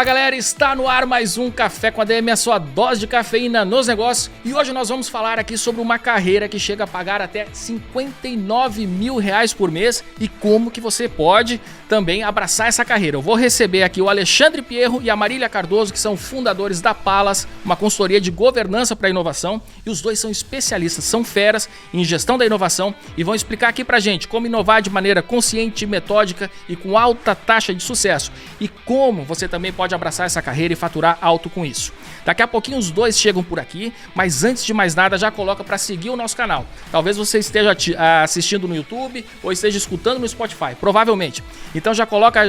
Fala galera, está no ar mais um Café com a DM, a sua dose de cafeína nos negócios. E hoje nós vamos falar aqui sobre uma carreira que chega a pagar até 59 mil reais por mês e como que você pode também abraçar essa carreira. Eu vou receber aqui o Alexandre Pierro e a Marília Cardoso, que são fundadores da Palas, uma consultoria de governança para inovação, e os dois são especialistas, são feras em gestão da inovação e vão explicar aqui pra gente como inovar de maneira consciente, metódica e com alta taxa de sucesso e como você também pode abraçar essa carreira e faturar alto com isso. Daqui a pouquinho os dois chegam por aqui, mas antes de mais nada já coloca para seguir o nosso canal. Talvez você esteja assistindo no YouTube ou esteja escutando no Spotify, provavelmente. Então já coloca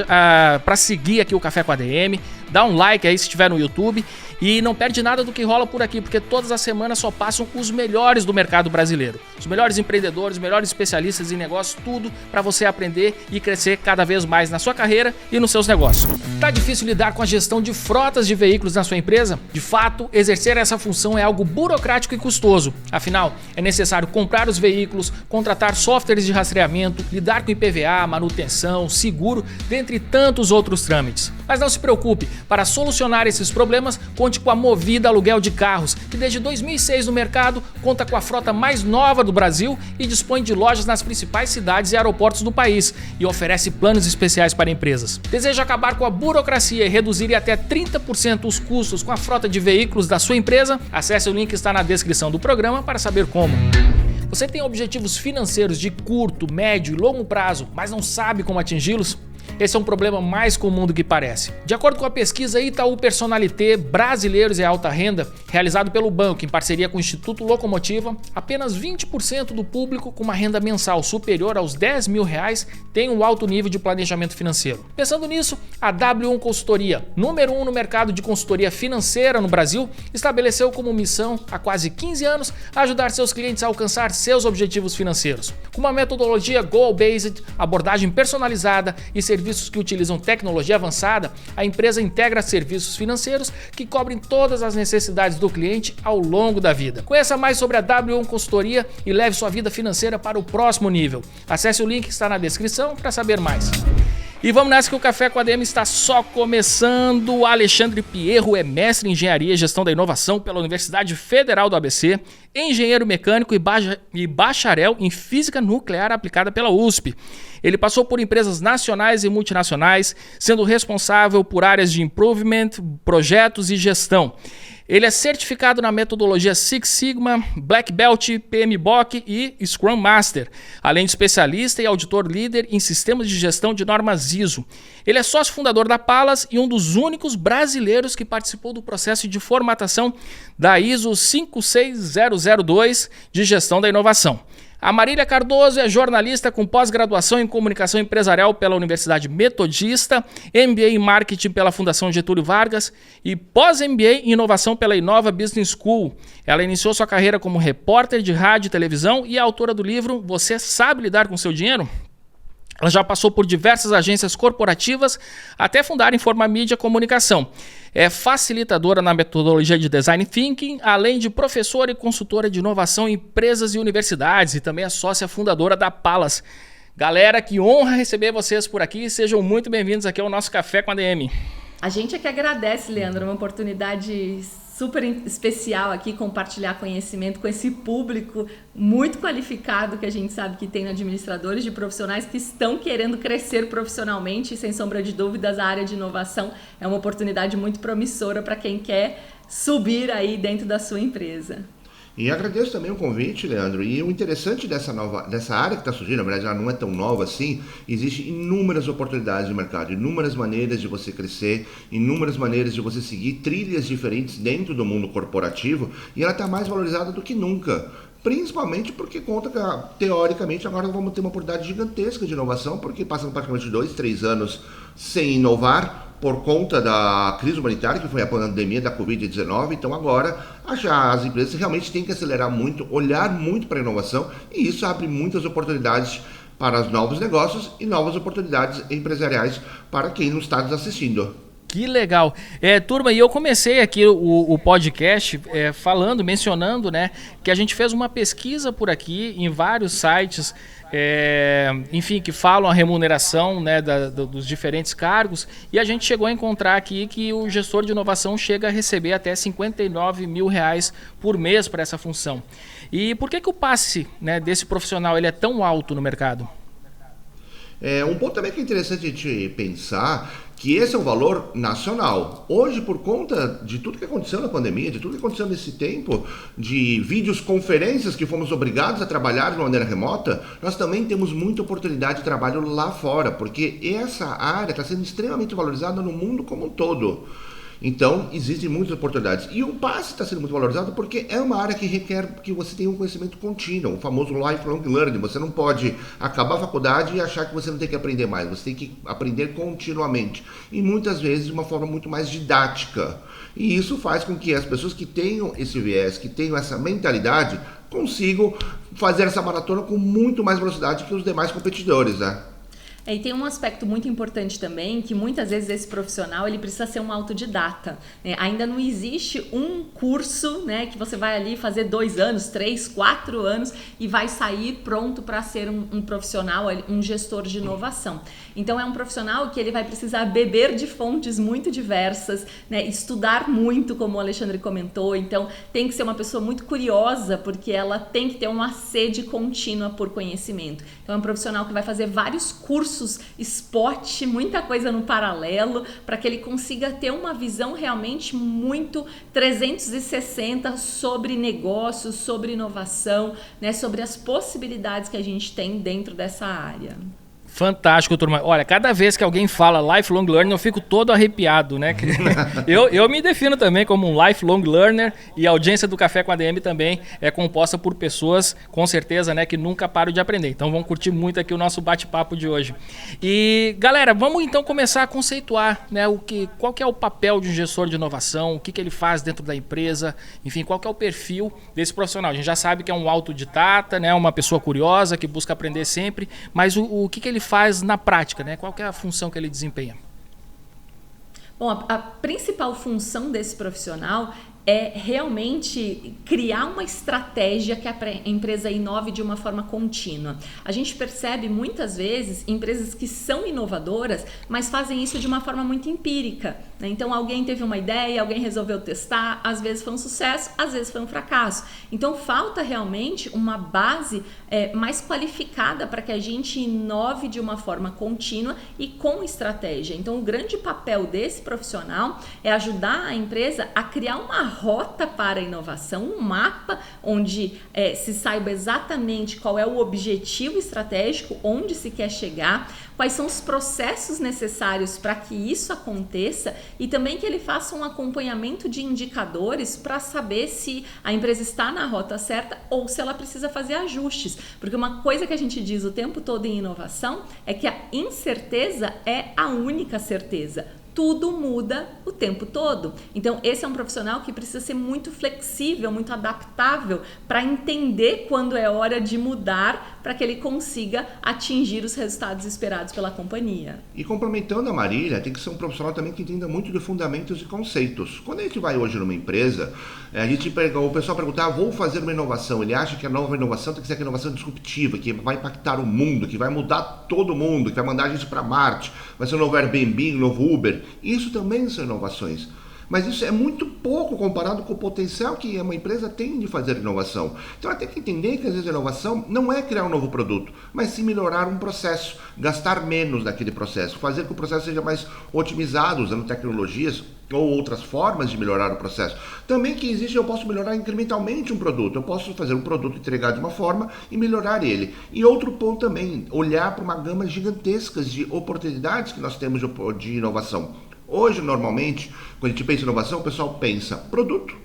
para seguir aqui o Café com a DM, dá um like aí se estiver no YouTube e não perde nada do que rola por aqui, porque todas as semanas só passam os melhores do mercado brasileiro. Os melhores empreendedores, os melhores especialistas em negócios, tudo para você aprender e crescer cada vez mais na sua carreira e nos seus negócios. Tá difícil lidar com a gestão de frotas de veículos na sua empresa? De fato, exercer essa função é algo burocrático e custoso. Afinal, é necessário comprar os veículos, contratar softwares de rastreamento, lidar com IPVA, manutenção, seguro, dentre tantos outros trâmites. Mas não se preocupe, para solucionar esses problemas, conte com a Movida Aluguel de Carros, que desde 2006 no mercado conta com a frota mais nova do Brasil e dispõe de lojas nas principais cidades e aeroportos do país e oferece planos especiais para empresas. Deseja acabar com a burocracia e reduzir até 30% os custos com a frota de veículos da sua empresa? Acesse o link que está na descrição do programa para saber como. Você tem objetivos financeiros de curto, médio e longo prazo, mas não sabe como atingi-los? Esse é um problema mais comum do que parece. De acordo com a pesquisa Itaú Personalité Brasileiros e Alta Renda, realizado pelo banco em parceria com o Instituto Locomotiva, apenas 20% do público com uma renda mensal superior aos 10 mil reais tem um alto nível de planejamento financeiro. Pensando nisso, a W1 Consultoria, número 1 no mercado de consultoria financeira no Brasil, estabeleceu como missão, há quase 15 anos, ajudar seus clientes a alcançar seus objetivos financeiros. Com uma metodologia goal-based, abordagem personalizada e serviços que utilizam tecnologia avançada, a empresa integra serviços financeiros que cobrem todas as necessidades do cliente ao longo da vida. Conheça mais sobre a W1 Consultoria e leve sua vida financeira para o próximo nível. Acesse o link que está na descrição para saber mais. E vamos nessa que o Café com a DM está só começando. O Alexandre Pierro é mestre em Engenharia e Gestão da Inovação pela Universidade Federal do ABC, engenheiro mecânico e bacharel em Física Nuclear aplicada pela USP. Ele passou por empresas nacionais e multinacionais, sendo responsável por áreas de improvement, projetos e gestão. Ele é certificado na metodologia Six Sigma, Black Belt, PMBOK e Scrum Master, além de especialista e auditor líder em sistemas de gestão de normas ISO. Ele é sócio fundador da Palas e um dos únicos brasileiros que participou do processo de formatação da ISO 56002 de gestão da inovação. A Marília Cardoso é jornalista com pós-graduação em comunicação empresarial pela Universidade Metodista, MBA em marketing pela Fundação Getúlio Vargas e pós-MBA em inovação pela Inova Business School. Ela iniciou sua carreira como repórter de rádio e televisão e é autora do livro Você Sabe Lidar com Seu Dinheiro? Ela já passou por diversas agências corporativas até fundar Informamídia Comunicação. É facilitadora na metodologia de Design Thinking, além de professora e consultora de inovação em empresas e universidades e também é sócia fundadora da Palas. Galera, que honra receber vocês por aqui. Sejam muito bem-vindos aqui ao nosso Café com a DM. A gente é que agradece, Leandro, uma oportunidade super especial aqui, compartilhar conhecimento com esse público muito qualificado que a gente sabe que tem administradores de profissionais que estão querendo crescer profissionalmente e, sem sombra de dúvidas, a área de inovação é uma oportunidade muito promissora para quem quer subir aí dentro da sua empresa. E agradeço também o convite, Leandro. E o interessante dessa área que está surgindo, na verdade ela não é tão nova assim, existem inúmeras oportunidades de mercado, inúmeras maneiras de você crescer, inúmeras maneiras de você seguir trilhas diferentes dentro do mundo corporativo e ela está mais valorizada do que nunca. Principalmente porque conta que, teoricamente, agora vamos ter uma oportunidade gigantesca de inovação, porque passamos praticamente 2-3 anos sem inovar, por conta da crise humanitária, que foi a pandemia da Covid-19, então agora as empresas realmente têm que acelerar muito, olhar muito para a inovação, e isso abre muitas oportunidades para os novos negócios e novas oportunidades empresariais para quem não está nos assistindo. Que legal. Turma, e eu comecei aqui o podcast mencionando, né, que a gente fez uma pesquisa por aqui em vários sites, enfim, que falam a remuneração, né, dos diferentes cargos, e a gente chegou a encontrar aqui que o gestor de inovação chega a receber até R$59 mil por mês para essa função. E por que o passe, né, desse profissional ele é tão alto no mercado? Um ponto também que é interessante a gente pensar que esse é um valor nacional. Hoje, por conta de tudo que aconteceu na pandemia, de tudo que aconteceu nesse tempo, de videoconferências que fomos obrigados a trabalhar de uma maneira remota, nós também temos muita oportunidade de trabalho lá fora, porque essa área está sendo extremamente valorizada no mundo como um todo. Então, existem muitas oportunidades. E o passe está sendo muito valorizado porque é uma área que requer que você tenha um conhecimento contínuo, o famoso lifelong learning. Você não pode acabar a faculdade e achar que você não tem que aprender mais. Você tem que aprender continuamente. E muitas vezes de uma forma muito mais didática. E isso faz com que as pessoas que tenham esse viés, que tenham essa mentalidade, consigam fazer essa maratona com muito mais velocidade que os demais competidores, né? E tem um aspecto muito importante também, que muitas vezes esse profissional ele precisa ser um autodidata, né? Ainda não existe um curso, né, que você vai ali fazer 2 anos, 3, 4 anos e vai sair pronto para ser um profissional, um gestor de inovação. Então é um profissional que ele vai precisar beber de fontes muito diversas, né, estudar muito, como o Alexandre comentou. Então tem que ser uma pessoa muito curiosa, porque ela tem que ter uma sede contínua por conhecimento. Então é um profissional que vai fazer vários cursos, spot, muita coisa no paralelo, para que ele consiga ter uma visão realmente muito 360 sobre negócios, sobre inovação, né, sobre as possibilidades que a gente tem dentro dessa área. Fantástico, turma. Olha, cada vez que alguém fala lifelong learning, eu fico todo arrepiado, né? Eu me defino também como um lifelong learner, e a audiência do Café com ADM também é composta por pessoas, com certeza, né, que nunca param de aprender. Então vamos curtir muito aqui o nosso bate-papo de hoje. E, galera, vamos então começar a conceituar, né, qual que é o papel de um gestor de inovação, o que ele faz dentro da empresa, enfim, qual que é o perfil desse profissional. A gente já sabe que é um autodidata, né, uma pessoa curiosa que busca aprender sempre, mas o que ele faz na prática, né? Qual que é a função que ele desempenha? Bom, a principal função desse profissional é realmente criar uma estratégia que a empresa inove de uma forma contínua. A gente percebe muitas vezes empresas que são inovadoras, mas fazem isso de uma forma muito empírica, né? Então alguém teve uma ideia, alguém resolveu testar, às vezes foi um sucesso, às vezes foi um fracasso. Então falta realmente uma base mais qualificada para que a gente inove de uma forma contínua e com estratégia. Então o grande papel desse profissional é ajudar a empresa a criar uma rota para a inovação, um mapa onde se saiba exatamente qual é o objetivo estratégico, onde se quer chegar, quais são os processos necessários para que isso aconteça, e também que ele faça um acompanhamento de indicadores para saber se a empresa está na rota certa ou se ela precisa fazer ajustes. Porque uma coisa que a gente diz o tempo todo em inovação é que a incerteza é a única certeza. Tudo muda o tempo todo. Então, esse é um profissional que precisa ser muito flexível, muito adaptável para entender quando é hora de mudar, para que ele consiga atingir os resultados esperados pela companhia. E complementando a Marília, tem que ser um profissional também que entenda muito de fundamentos e conceitos. Quando a gente vai hoje numa empresa, o pessoal pergunta, vou fazer uma inovação. Ele acha que a nova inovação tem que ser aquela inovação disruptiva, que vai impactar o mundo, que vai mudar todo mundo, que vai mandar a gente para Marte, vai ser um novo Airbnb, um novo Uber. Isso também são inovações. Mas isso é muito pouco comparado com o potencial que uma empresa tem de fazer inovação. Então ela tem que entender que às vezes a inovação não é criar um novo produto, mas sim melhorar um processo, gastar menos daquele processo, fazer com que o processo seja mais otimizado, usando tecnologias ou outras formas de melhorar o processo. Também que existe, eu posso melhorar incrementalmente um produto, eu posso fazer um produto entregar de uma forma e melhorar ele. E outro ponto também, olhar para uma gama gigantesca de oportunidades que nós temos de inovação. Hoje, normalmente, quando a gente pensa em inovação, o pessoal pensa produto,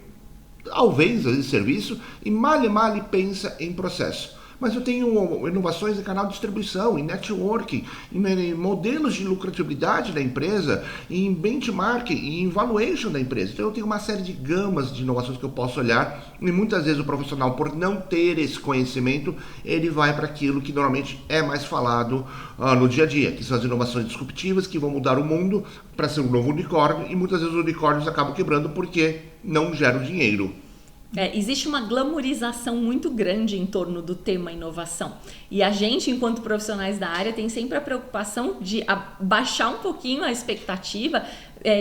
talvez, às vezes, serviço, e male pensa em processo. mas eu tenho inovações em canal de distribuição, em networking, em modelos de lucratividade da empresa, em benchmark, em valuation da empresa. Então eu tenho uma série de gamas de inovações que eu posso olhar, e muitas vezes o profissional, por não ter esse conhecimento, ele vai para aquilo que normalmente é mais falado no dia a dia, que são as inovações disruptivas que vão mudar o mundo para ser um novo unicórnio, e muitas vezes os unicórnios acabam quebrando porque não geram dinheiro. Existe uma glamorização muito grande em torno do tema inovação. E a gente, enquanto profissionais da área, tem sempre a preocupação de baixar um pouquinho a expectativa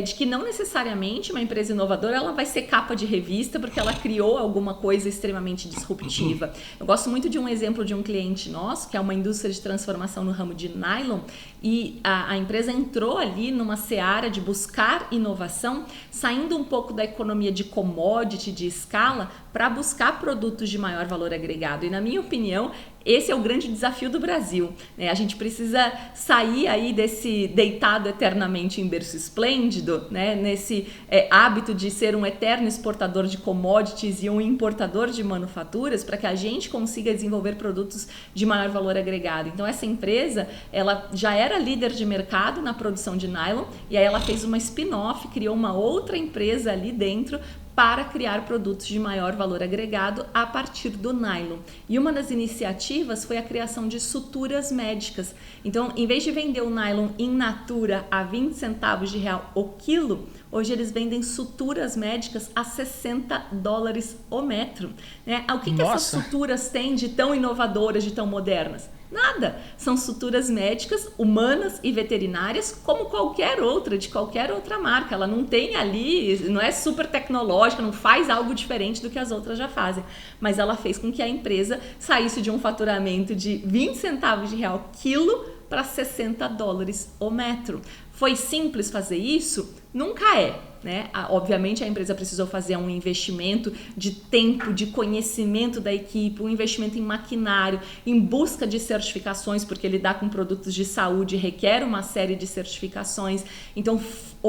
de que não necessariamente uma empresa inovadora ela vai ser capa de revista porque ela criou alguma coisa extremamente disruptiva. Eu gosto muito de um exemplo de um cliente nosso, que é uma indústria de transformação no ramo de nylon, e a empresa entrou ali numa seara de buscar inovação, saindo um pouco da economia de commodity, de escala, para buscar produtos de maior valor agregado. E na minha opinião, esse é o grande desafio do Brasil, né? A gente precisa sair aí desse deitado eternamente em berço esplêndido, né? Nesse hábito de ser um eterno exportador de commodities e um importador de manufaturas, para que a gente consiga desenvolver produtos de maior valor agregado. Então essa empresa, ela já era líder de mercado na produção de nylon, e aí ela fez uma spin-off, criou uma outra empresa ali dentro para criar produtos de maior valor agregado a partir do nylon. E uma das iniciativas foi a criação de suturas médicas. Então, em vez de vender o nylon in natura a 20 centavos de real o quilo, hoje eles vendem suturas médicas a $60 o metro. Né? O que essas suturas têm de tão inovadoras, de tão modernas? Nada, são suturas médicas, humanas e veterinárias, como qualquer outra, de qualquer outra marca. Ela não tem ali, não é super tecnológica, não faz algo diferente do que as outras já fazem. Mas ela fez com que a empresa saísse de um faturamento de 20 centavos de real quilo para $60 o metro. Foi simples fazer isso? Nunca é. Né? Obviamente a empresa precisou fazer um investimento de tempo, de conhecimento da equipe, um investimento em maquinário, em busca de certificações, porque lidar com produtos de saúde requer uma série de certificações. Então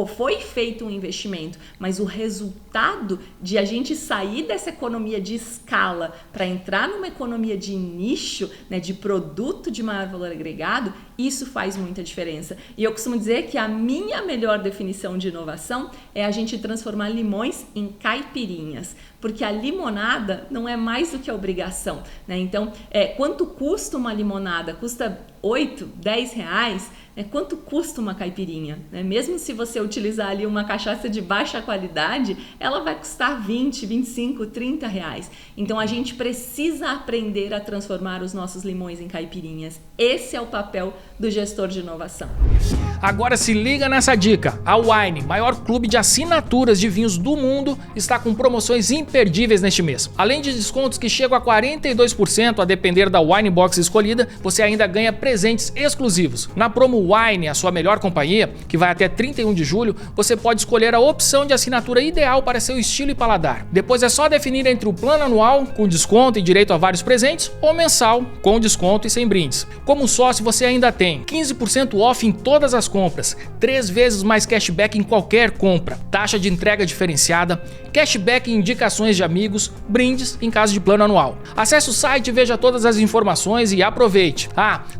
foi feito um investimento, mas o resultado de a gente sair dessa economia de escala para entrar numa economia de nicho, né, de produto de maior valor agregado, isso faz muita diferença. E eu costumo dizer que a minha melhor definição de inovação é a gente transformar limões em caipirinhas, porque a limonada não é mais do que a obrigação, né? Então, quanto custa uma limonada? Custa 8, 10 reais? Quanto custa uma caipirinha? Mesmo se você utilizar ali uma cachaça de baixa qualidade, ela vai custar 20, 25, 30 reais. Então a gente precisa aprender a transformar os nossos limões em caipirinhas. Esse é o papel do gestor de inovação. Agora se liga nessa dica. A Wine, maior clube de assinaturas de vinhos do mundo, está com promoções imperdíveis neste mês. Além de descontos que chegam a 42% a depender da Wine Box escolhida, você ainda ganha presentes exclusivos. Na promo Wine, a sua melhor companhia, que vai até 31 de julho, você pode escolher a opção de assinatura ideal para seu estilo e paladar. Depois é só definir entre o plano anual, com desconto e direito a vários presentes, ou mensal, com desconto e sem brindes. Como sócio, você ainda tem 15% off em todas as compras, 3 vezes mais cashback em qualquer compra, taxa de entrega diferenciada, cashback em indicações de amigos, brindes em caso de plano anual. Acesse o site, veja todas as informações e aproveite.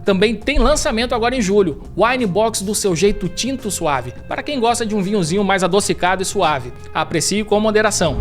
Também tem lançamento agora em julho. Wine Box do seu jeito tinto suave, para quem gosta de um vinhozinho mais adocicado e suave. Aprecie com moderação.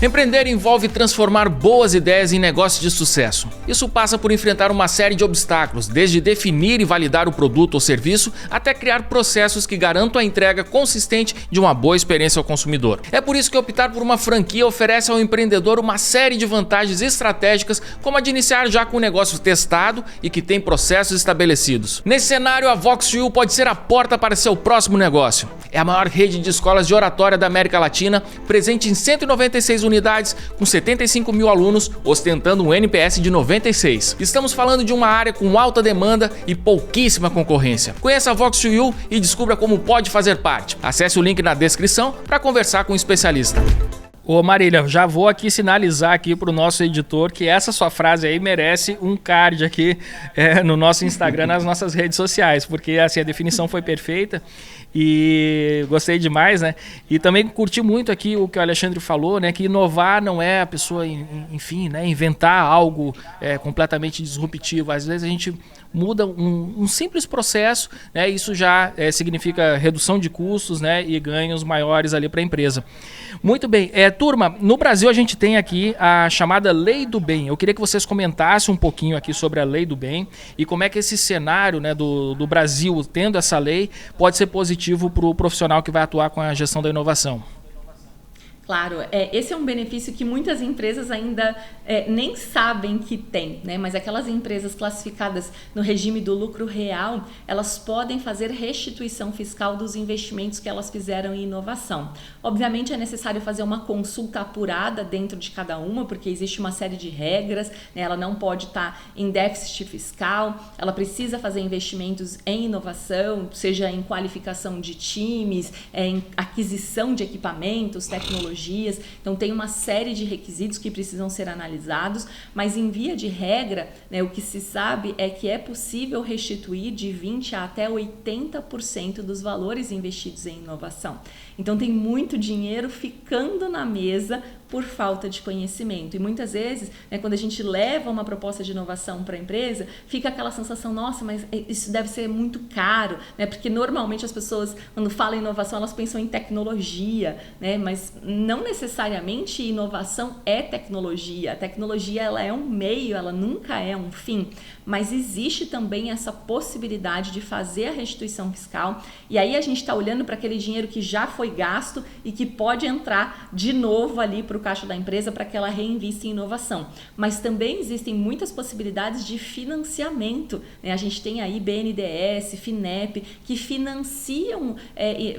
Empreender envolve transformar boas ideias em negócios de sucesso. Isso passa por enfrentar uma série de obstáculos, desde definir e validar o produto ou serviço, até criar processos que garantam a entrega consistente de uma boa experiência ao consumidor. É por isso que optar por uma franquia oferece ao empreendedor uma série de vantagens estratégicas, como a de iniciar já com um negócio testado e que tem processos estabelecidos. Nesse cenário, a Vox2U pode ser a porta para seu próximo negócio. É a maior rede de escolas de oratória da América Latina, presente em 196 unidades, com 75 mil alunos, ostentando um NPS de 96. Estamos falando de uma área com alta demanda e pouquíssima concorrência. Conheça a Vox2U e descubra como pode fazer parte. Acesse o link na descrição para conversar com um especialista. Ô Marília, já vou aqui sinalizar aqui para o nosso editor que essa sua frase aí merece um card aqui no nosso Instagram, nas nossas redes sociais, porque assim, a definição foi perfeita E gostei demais, né? E também curti muito aqui o que o Alexandre falou, né? Que inovar não é a pessoa, enfim, né? Inventar algo completamente disruptivo. Às vezes a gente muda um simples processo, né? Isso já significa redução de custos, né? E ganhos maiores ali para a empresa. Muito bem. Turma, no Brasil a gente tem aqui a chamada Lei do Bem. Eu queria que vocês comentassem um pouquinho aqui sobre a Lei do Bem e como é que esse cenário, né, do Brasil tendo essa lei pode ser positivo para o profissional que vai atuar com a gestão da inovação. Claro, esse é um benefício que muitas empresas ainda nem sabem que tem, né? Mas aquelas empresas classificadas no regime do lucro real, elas podem fazer restituição fiscal dos investimentos que elas fizeram em inovação. Obviamente é necessário fazer uma consulta apurada dentro de cada uma, porque existe uma série de regras, né? Ela não pode estar em déficit fiscal, ela precisa fazer investimentos em inovação, seja em qualificação de times, em aquisição de equipamentos, tecnologia. Então tem uma série de requisitos que precisam ser analisados, mas em via de regra, né, o que se sabe é que é possível restituir de 20% a até 80% dos valores investidos em inovação. Então tem muito dinheiro ficando na mesa por falta de conhecimento. E muitas vezes, né, quando a gente leva uma proposta de inovação para a empresa, fica aquela sensação, nossa, mas isso deve ser muito caro, né? Porque normalmente as pessoas, quando falam em inovação, elas pensam em tecnologia, né? Mas não necessariamente inovação é tecnologia. A tecnologia, ela é um meio, ela nunca é um fim. Mas existe também essa possibilidade de fazer a restituição fiscal. E aí a gente está olhando para aquele dinheiro que já foi gasto e que pode entrar de novo ali para o caixa da empresa para que ela reinvista em inovação. Mas também existem muitas possibilidades de financiamento, né? A gente tem aí BNDES, FINEP, que financiam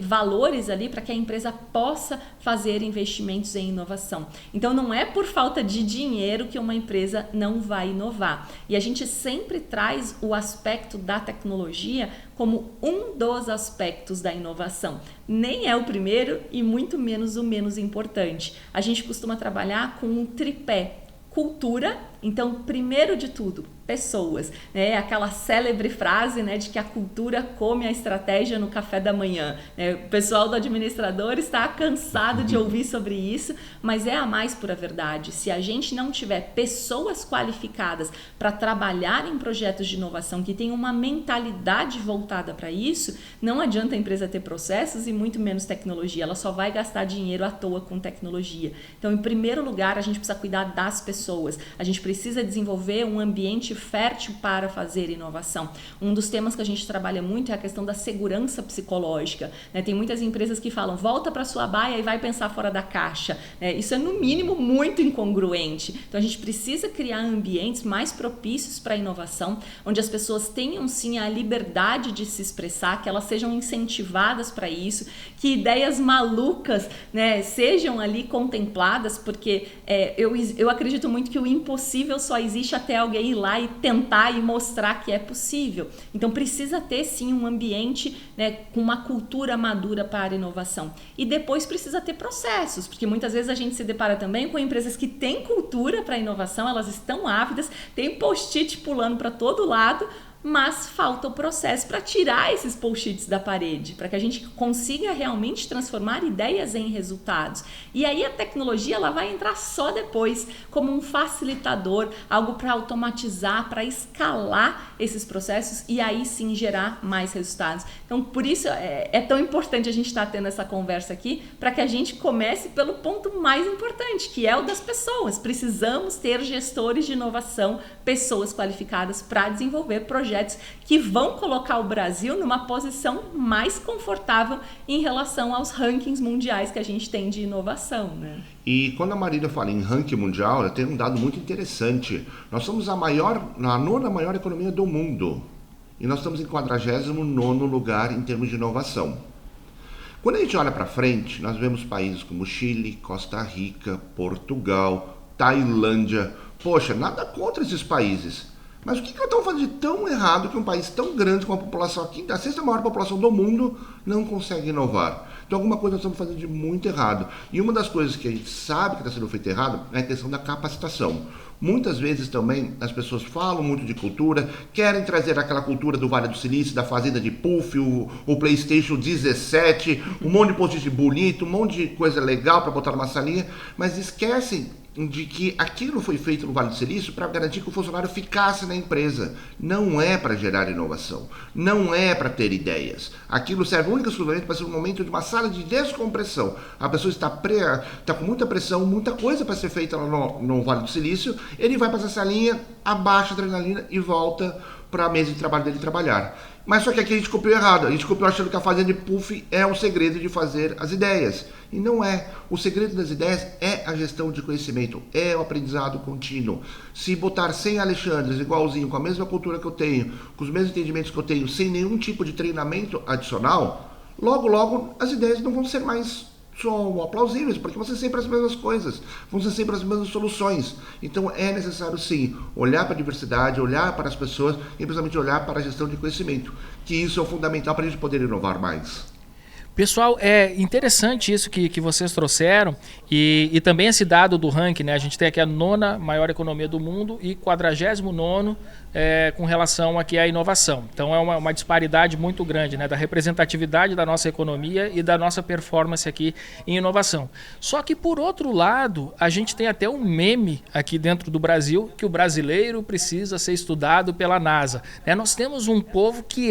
valores ali para que a empresa possa fazer investimentos em inovação. Então não é por falta de dinheiro que uma empresa não vai inovar. E a gente sempre traz o aspecto da tecnologia como um dos aspectos da inovação. Nem é o primeiro e muito menos o menos importante. A gente costuma trabalhar com um tripé: cultura. Então, primeiro de tudo, pessoas, né? Aquela célebre frase, né, de que a cultura come a estratégia no café da manhã, né? O pessoal do administrador está cansado de ouvir sobre isso, mas é a mais pura verdade. Se a gente não tiver pessoas qualificadas para trabalhar em projetos de inovação que tenham uma mentalidade voltada para isso, não adianta a empresa ter processos e muito menos tecnologia. Ela só vai gastar dinheiro à toa com tecnologia. Então, em primeiro lugar, a gente precisa cuidar das pessoas. A gente precisa desenvolver um ambiente fértil para fazer inovação. Um dos temas que a gente trabalha muito é a questão da segurança psicológica, né? Tem muitas empresas que falam, volta para sua baia e vai pensar fora da caixa, né? Isso é no mínimo muito incongruente. Então a gente precisa criar ambientes mais propícios para a inovação, onde as pessoas tenham sim a liberdade de se expressar, que elas sejam incentivadas para isso, que ideias malucas, né, sejam ali contempladas, porque eu acredito muito que o impossível só existe até alguém ir lá e tentar e mostrar que é possível. Então precisa ter sim um ambiente, né, com uma cultura madura para a inovação. E depois precisa ter processos, porque muitas vezes a gente se depara também com empresas que têm cultura para a inovação, elas estão ávidas, tem post-it pulando para todo lado, mas falta o processo para tirar esses post-its da parede, para que a gente consiga realmente transformar ideias em resultados. E aí a tecnologia ela vai entrar só depois, como um facilitador, algo para automatizar, para escalar esses processos e aí sim gerar mais resultados. Então, por isso é tão importante a gente estar tendo essa conversa aqui, para que a gente comece pelo ponto mais importante, que é o das pessoas. Precisamos ter gestores de inovação, pessoas qualificadas para desenvolver projetos que vão colocar o Brasil numa posição mais confortável em relação aos rankings mundiais que a gente tem de inovação, né? E quando a Marília fala em ranking mundial, ela tem um dado muito interessante. Nós somos a nona maior economia do mundo e nós estamos em 49º lugar em termos de inovação. Quando a gente olha para frente, nós vemos países como Chile, Costa Rica, Portugal, Tailândia. Poxa, nada contra esses países. Mas o que estão fazendo de tão errado que um país tão grande com a população aqui, a sexta maior população do mundo, não consegue inovar? Então alguma coisa nós estamos fazendo de muito errado. E uma das coisas que a gente sabe que está sendo feito errado é a questão da capacitação. Muitas vezes também as pessoas falam muito de cultura, querem trazer aquela cultura do Vale do Silício, da fazenda de puff, o PlayStation 17, um monte de post bonito, um monte de coisa legal para botar numa salinha, mas esquecem de que aquilo foi feito no Vale do Silício para garantir que o funcionário ficasse na empresa. Não é para gerar inovação, não é para ter ideias. Aquilo serve única e exclusivamente para ser um momento de uma sala de descompressão. A pessoa está com muita pressão, muita coisa para ser feita no Vale do Silício, ele vai para essa salinha, abaixa a adrenalina e volta para a mesa de trabalho dele trabalhar. Mas só que aqui a gente copiou errado, a gente copiou achando que a fazenda de puff é o segredo de fazer as ideias. E não é. O segredo das ideias é a gestão de conhecimento, é o aprendizado contínuo. Se botar 100 Alexandres igualzinho, com a mesma cultura que eu tenho, com os mesmos entendimentos que eu tenho, sem nenhum tipo de treinamento adicional, logo as ideias não vão ser mais são plausíveis, porque vão ser sempre as mesmas coisas, vão ser sempre as mesmas soluções. Então é necessário sim olhar para a diversidade, olhar para as pessoas e principalmente olhar para a gestão de conhecimento, que isso é fundamental para a gente poder inovar mais. Pessoal, é interessante isso que vocês trouxeram e também esse dado do ranking, né? A gente tem aqui a 9ª maior economia do mundo e 49º com relação aqui à inovação. Então é uma disparidade muito grande, né? Da representatividade da nossa economia e da nossa performance aqui em inovação. Só que por outro lado, a gente tem até um meme aqui dentro do Brasil que o brasileiro precisa ser estudado pela NASA, né? Nós temos um povo que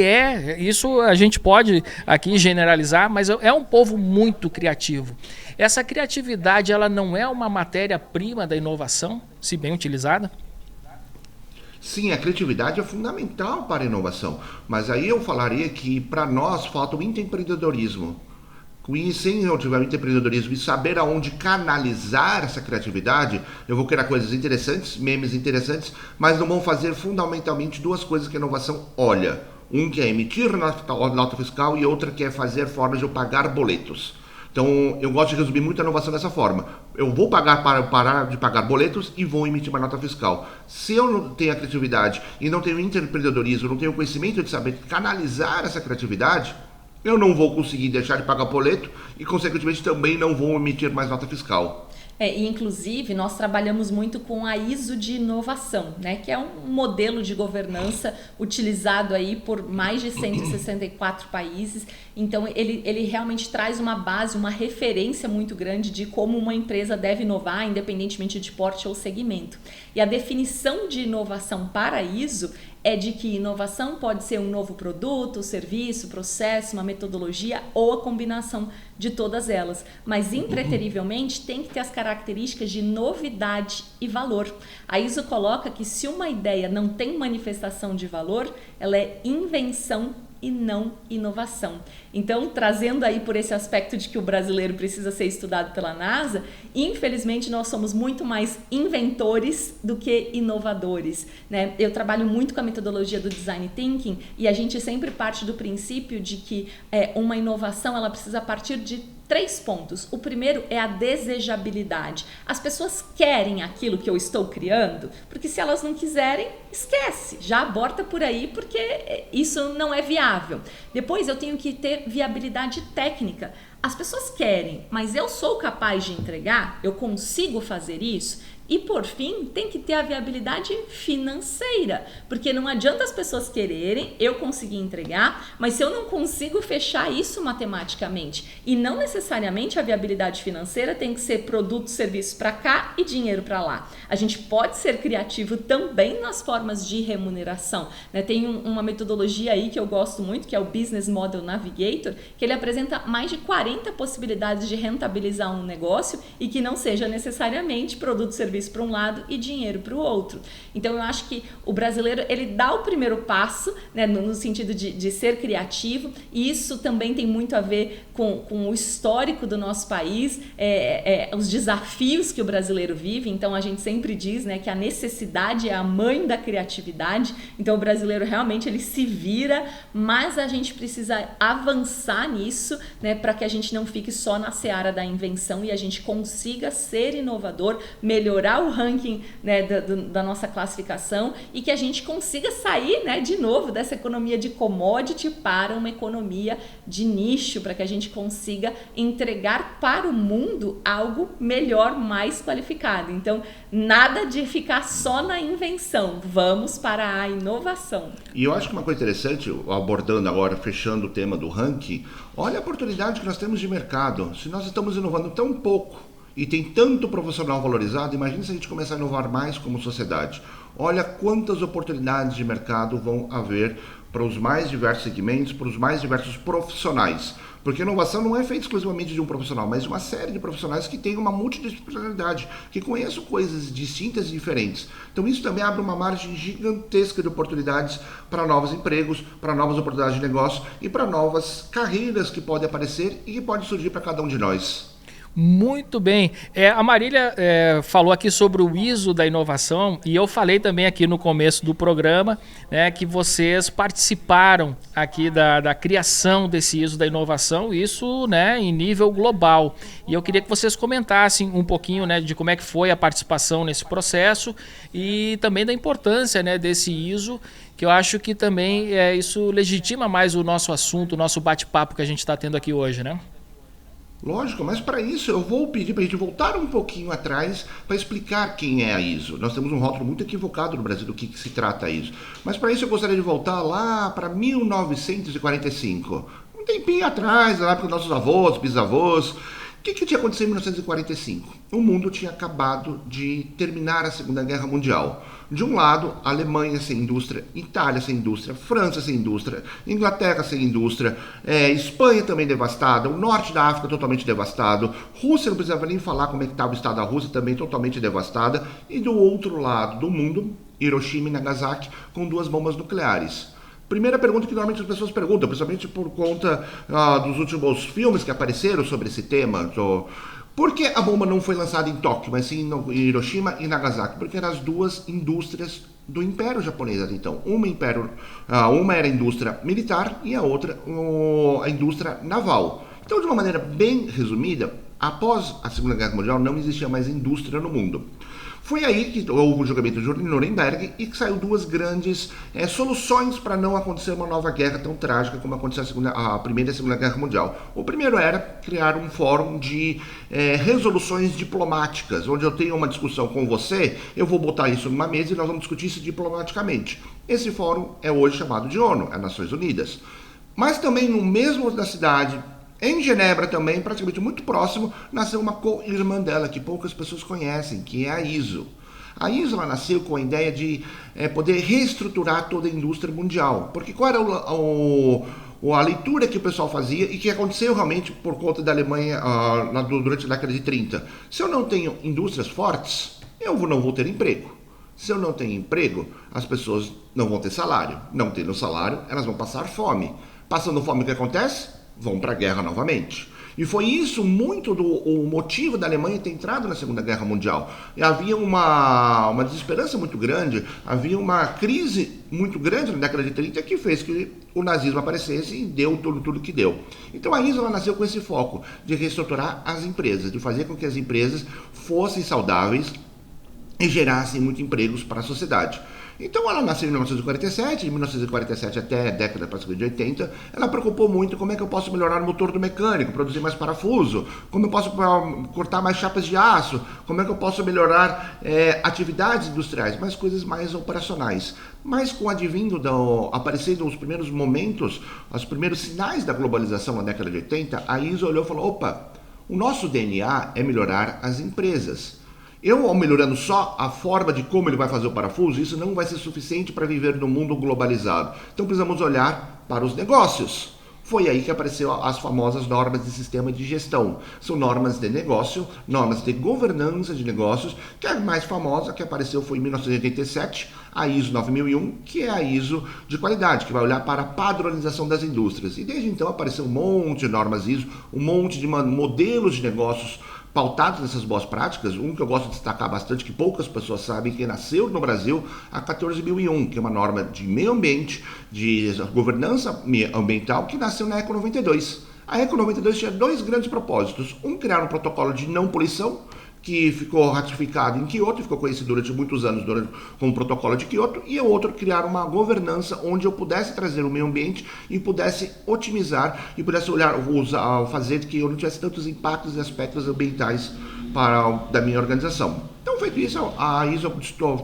isso a gente pode aqui generalizar, mas é um povo muito criativo. Essa criatividade, ela não é uma matéria-prima da inovação, se bem utilizada? Sim, a criatividade é fundamental para a inovação, mas aí eu falaria que para nós falta o empreendedorismo. E sem eu tiver empreendedorismo e saber aonde canalizar essa criatividade, eu vou criar coisas interessantes, memes interessantes, mas não vão fazer fundamentalmente duas coisas que a inovação olha. Um que é emitir nota fiscal e outra que é fazer formas de eu pagar boletos. Então, eu gosto de resumir muito a inovação dessa forma. Eu vou parar de pagar boletos e vou emitir uma nota fiscal. Se eu não tenho a criatividade e não tenho empreendedorismo, não tenho o conhecimento de saber canalizar essa criatividade, eu não vou conseguir deixar de pagar boleto e, consequentemente, também não vou emitir mais nota fiscal. E inclusive nós trabalhamos muito com a ISO de inovação, né, que é um modelo de governança utilizado aí por mais de 164 países. Então ele realmente traz uma base, uma referência muito grande de como uma empresa deve inovar, independentemente de porte ou segmento. E a definição de inovação para a ISO é de que inovação pode ser um novo produto, serviço, processo, uma metodologia ou a combinação de todas elas. Mas, impreterivelmente, tem que ter as características de novidade e valor. A ISO coloca que se uma ideia não tem manifestação de valor, ela é invenção e não inovação. Então, trazendo aí por esse aspecto de que o brasileiro precisa ser estudado pela NASA, infelizmente nós somos muito mais inventores do que inovadores, né? Eu trabalho muito com a metodologia do Design Thinking e a gente sempre parte do princípio de que uma inovação ela precisa partir de 3 pontos. O primeiro é a desejabilidade. As pessoas querem aquilo que eu estou criando, porque se elas não quiserem, esquece, já aborta por aí, porque isso não é viável. Depois eu tenho que ter viabilidade técnica. As pessoas querem, mas eu sou capaz de entregar? Eu consigo fazer isso? E por fim, tem que ter a viabilidade financeira, porque não adianta as pessoas quererem, eu conseguir entregar, mas se eu não consigo fechar isso matematicamente, e não necessariamente a viabilidade financeira tem que ser produto, serviço para cá e dinheiro para lá. A gente pode ser criativo também nas formas de remuneração, né? Tem uma metodologia aí que eu gosto muito, que é o Business Model Navigator, que ele apresenta mais de 40 possibilidades de rentabilizar um negócio e que não seja necessariamente produto, serviço para um lado e dinheiro para o outro. Então eu acho que o brasileiro ele dá o primeiro passo, né, no sentido de ser criativo, e isso também tem muito a ver com o histórico do nosso país, os desafios que o brasileiro vive. Então a gente sempre diz, né, que a necessidade é a mãe da criatividade. Então o brasileiro realmente ele se vira, mas a gente precisa avançar nisso, né, para que a gente não fique só na seara da invenção e a gente consiga ser inovador, melhorar melhorar o ranking, né, da nossa classificação e que a gente consiga sair, né, de novo dessa economia de commodity para uma economia de nicho, para que a gente consiga entregar para o mundo algo melhor, mais qualificado. Então, nada de ficar só na invenção, vamos para a inovação. E eu acho que uma coisa interessante, abordando agora, fechando o tema do ranking, olha a oportunidade que nós temos de mercado. Se nós estamos inovando tão pouco e tem tanto profissional valorizado, imagine se a gente começar a inovar mais como sociedade. Olha quantas oportunidades de mercado vão haver para os mais diversos segmentos, para os mais diversos profissionais. Porque inovação não é feita exclusivamente de um profissional, mas de uma série de profissionais que têm uma multidisciplinaridade, que conhecem coisas distintas e diferentes. Então isso também abre uma margem gigantesca de oportunidades para novos empregos, para novas oportunidades de negócio e para novas carreiras que podem aparecer e que podem surgir para cada um de nós. Muito bem. A Marília falou aqui sobre o ISO da inovação e eu falei também aqui no começo do programa, né, que vocês participaram aqui da criação desse ISO da inovação, isso, né, em nível global. E eu queria que vocês comentassem um pouquinho, né, de como é que foi a participação nesse processo e também da importância, né, desse ISO, que eu acho que também isso legitima mais o nosso assunto, o nosso bate-papo que a gente está tendo aqui hoje, né? Lógico, mas para isso eu vou pedir para a gente voltar um pouquinho atrás para explicar quem é a ISO. Nós temos um rótulo muito equivocado no Brasil do que se trata a ISO. Mas para isso eu gostaria de voltar lá para 1945. Um tempinho atrás, lá para os nossos avós, bisavós. O que tinha acontecido em 1945? O mundo tinha acabado de terminar a Segunda Guerra Mundial. De um lado, a Alemanha sem indústria, Itália sem indústria, França sem indústria, Inglaterra sem indústria, Espanha também devastada, o norte da África totalmente devastado, Rússia, não precisava nem falar como é que estava o estado da Rússia, também totalmente devastada, e do outro lado do mundo, Hiroshima e Nagasaki com 2 bombas nucleares. Primeira pergunta que normalmente as pessoas perguntam, principalmente por conta dos últimos filmes que apareceram sobre esse tema. Por que a bomba não foi lançada em Tóquio, mas sim em Hiroshima e Nagasaki? Porque eram as 2 indústrias do Império Japonês até então. Uma era a indústria militar e a outra a indústria naval. Então, de uma maneira bem resumida, após a Segunda Guerra Mundial não existia mais indústria no mundo. Foi aí que houve o julgamento de Nuremberg e que saiu 2 grandes soluções para não acontecer uma nova guerra tão trágica como aconteceu a Primeira e a Segunda Guerra Mundial. O primeiro era criar um fórum de resoluções diplomáticas, onde eu tenho uma discussão com você, eu vou botar isso numa mesa e nós vamos discutir isso diplomaticamente. Esse fórum é hoje chamado de ONU, as Nações Unidas. Mas também no mesmo da cidade, em Genebra também, praticamente muito próximo, nasceu uma co-irmã dela, que poucas pessoas conhecem, que é a ISO. A ISO ela nasceu com a ideia de poder reestruturar toda a indústria mundial. Porque qual era a leitura que o pessoal fazia e que aconteceu realmente por conta da Alemanha durante a década de 30. Se eu não tenho indústrias fortes, eu não vou ter emprego. Se eu não tenho emprego, as pessoas não vão ter salário. Não tendo salário, elas vão passar fome. Passando fome, o que acontece? Vão para a guerra novamente. E foi isso muito o motivo da Alemanha ter entrado na Segunda Guerra Mundial. E havia uma desesperança muito grande, havia uma crise muito grande na década de 30 que fez que o nazismo aparecesse e deu tudo que deu. Então a ISO ela nasceu com esse foco de reestruturar as empresas, de fazer com que as empresas fossem saudáveis e gerassem muitos empregos para a sociedade. Então ela nasceu em 1947, de 1947 até a década de 80, ela preocupou muito como é que eu posso melhorar o motor do mecânico, produzir mais parafuso, como eu posso cortar mais chapas de aço, como é que eu posso melhorar atividades industriais, mas coisas mais operacionais. Mas com o advindo, aparecendo os primeiros momentos, os primeiros sinais da globalização na década de 80, a ISO olhou e falou, opa, o nosso DNA é melhorar as empresas. Eu, melhorando só a forma de como ele vai fazer o parafuso, isso não vai ser suficiente para viver no mundo globalizado. Então precisamos olhar para os negócios. Foi aí que apareceu as famosas normas de sistema de gestão. São normas de negócio, normas de governança de negócios, que a mais famosa que apareceu foi em 1987, a ISO 9001, que é a ISO de qualidade, que vai olhar para a padronização das indústrias. E desde então apareceu um monte de normas ISO, um monte de modelos de negócios pautados nessas boas práticas. Um que eu gosto de destacar bastante, que poucas pessoas sabem, que nasceu no Brasil, a 14001, que é uma norma de meio ambiente, de governança ambiental, que nasceu na ECO 92. A ECO 92 tinha 2 grandes propósitos. Um, criar um protocolo de não poluição, que ficou ratificado em Kyoto, ficou conhecido durante muitos anos como protocolo de Kyoto, e o outro criar uma governança onde eu pudesse trazer o meio ambiente e pudesse otimizar e pudesse fazer que eu não tivesse tantos impactos e aspectos ambientais da minha organização. Então, feito isso, a ISO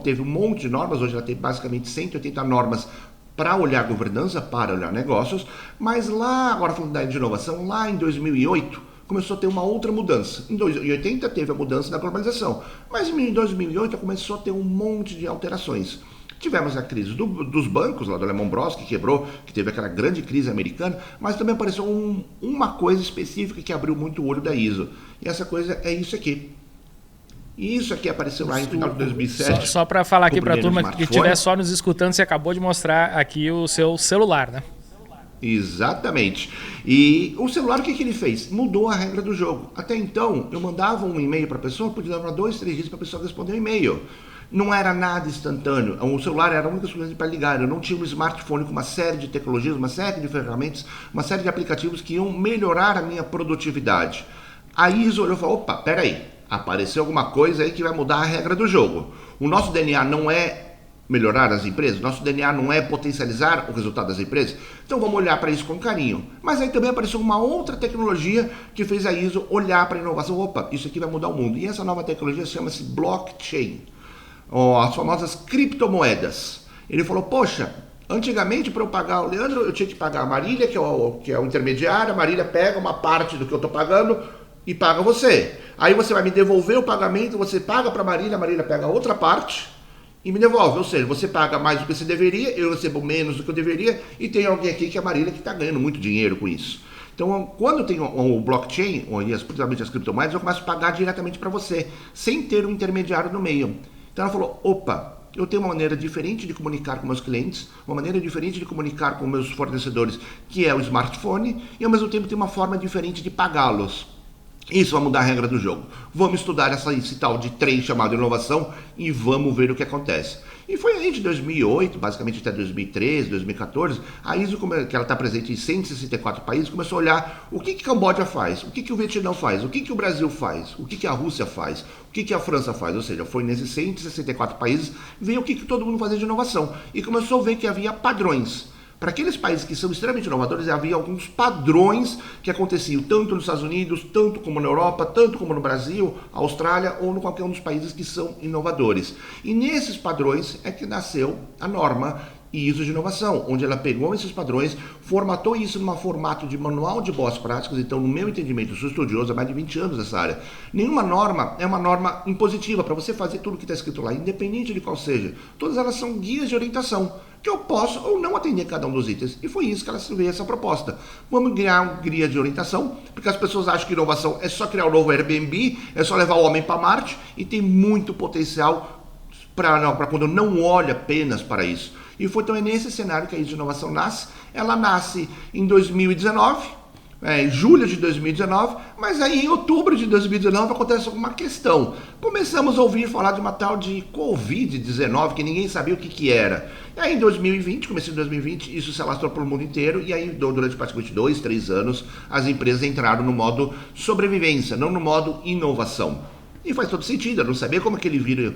teve um monte de normas, hoje ela tem basicamente 180 normas para olhar governança, para olhar negócios, mas lá, agora falando da área de inovação, lá em 2008, começou a ter uma outra mudança. Em 1980 teve a mudança da globalização, mas em 2008 começou a ter um monte de alterações. Tivemos a crise dos bancos, lá do Lehman Brothers, que quebrou, que teve aquela grande crise americana, mas também apareceu uma coisa específica que abriu muito o olho da ISO. E essa coisa é isso aqui. E isso aqui apareceu lá no final de 2007. Só para falar aqui para a turma que estiver só nos escutando, você acabou de mostrar aqui o seu celular, né? Exatamente. E o celular, o que ele fez? Mudou a regra do jogo. Até então, eu mandava um e-mail para a pessoa, podia demorar 2, 3 dias para a pessoa responder o e-mail. Não era nada instantâneo. O celular era a única coisa para ligar. Eu não tinha um smartphone com uma série de tecnologias, uma série de ferramentas, uma série de aplicativos que iam melhorar a minha produtividade. A ISO olhou e falou, opa, peraí, apareceu alguma coisa aí que vai mudar a regra do jogo. O nosso DNA não é melhorar as empresas, nosso DNA não é potencializar o resultado das empresas, então vamos olhar para isso com carinho. Mas aí também apareceu uma outra tecnologia que fez a ISO olhar para a inovação, opa, isso aqui vai mudar o mundo. E essa nova tecnologia chama-se blockchain, as famosas criptomoedas. Ele falou, poxa, antigamente para eu pagar o Leandro, eu tinha que pagar a Marília, que é o intermediário, a Marília pega uma parte do que eu estou pagando e paga você. Aí você vai me devolver o pagamento, você paga para a Marília pega a outra parte e me devolve. Ou seja, você paga mais do que você deveria, eu recebo menos do que eu deveria e tem alguém aqui que é a Marília que está ganhando muito dinheiro com isso. Então, quando tem o blockchain, ou principalmente as criptomoedas, eu começo a pagar diretamente para você, sem ter um intermediário no meio. Então ela falou, opa, eu tenho uma maneira diferente de comunicar com meus clientes, uma maneira diferente de comunicar com meus fornecedores, que é o smartphone, e ao mesmo tempo tem uma forma diferente de pagá-los. Isso vai mudar a regra do jogo. Vamos estudar esse tal de trem chamado inovação e vamos ver o que acontece. E foi aí de 2008, basicamente até 2013, 2014, a ISO, que ela está presente em 164 países, começou a olhar o que Camboja faz, o que o Vietnã faz, o que o Brasil faz, o que a Rússia faz, o que a França faz. Ou seja, foi nesses 164 países ver o que todo mundo fazia de inovação. E começou a ver que havia padrões. Para aqueles países que são extremamente inovadores, havia alguns padrões que aconteciam tanto nos Estados Unidos, tanto como na Europa, tanto como no Brasil, Austrália ou em qualquer um dos países que são inovadores. E nesses padrões é que nasceu a norma ISO de inovação, onde ela pegou esses padrões, formatou isso num formato de manual de boas práticas. Então, no meu entendimento, eu sou estudioso há mais de 20 anos nessa área. Nenhuma norma é uma norma impositiva para você fazer tudo que está escrito lá, independente de qual seja. Todas elas são guias de orientação, que eu posso ou não atender cada um dos itens. E foi isso que ela veio essa proposta. Vamos criar um guia de orientação, porque as pessoas acham que inovação é só criar um novo Airbnb, é só levar o homem para Marte, e tem muito potencial para quando não olha apenas para isso. E foi então nesse cenário que a ISO de inovação nasce. Ela nasce em 2019, em julho de 2019, mas aí em outubro de 2019 acontece uma questão. Começamos a ouvir falar de uma tal de Covid-19, que ninguém sabia o que era. E aí em 2020, começo de 2020, isso se alastrou pelo mundo inteiro, e aí durante praticamente 2, 3 anos, as empresas entraram no modo sobrevivência, não no modo inovação. E faz todo sentido, eu não sabia como aquele vírus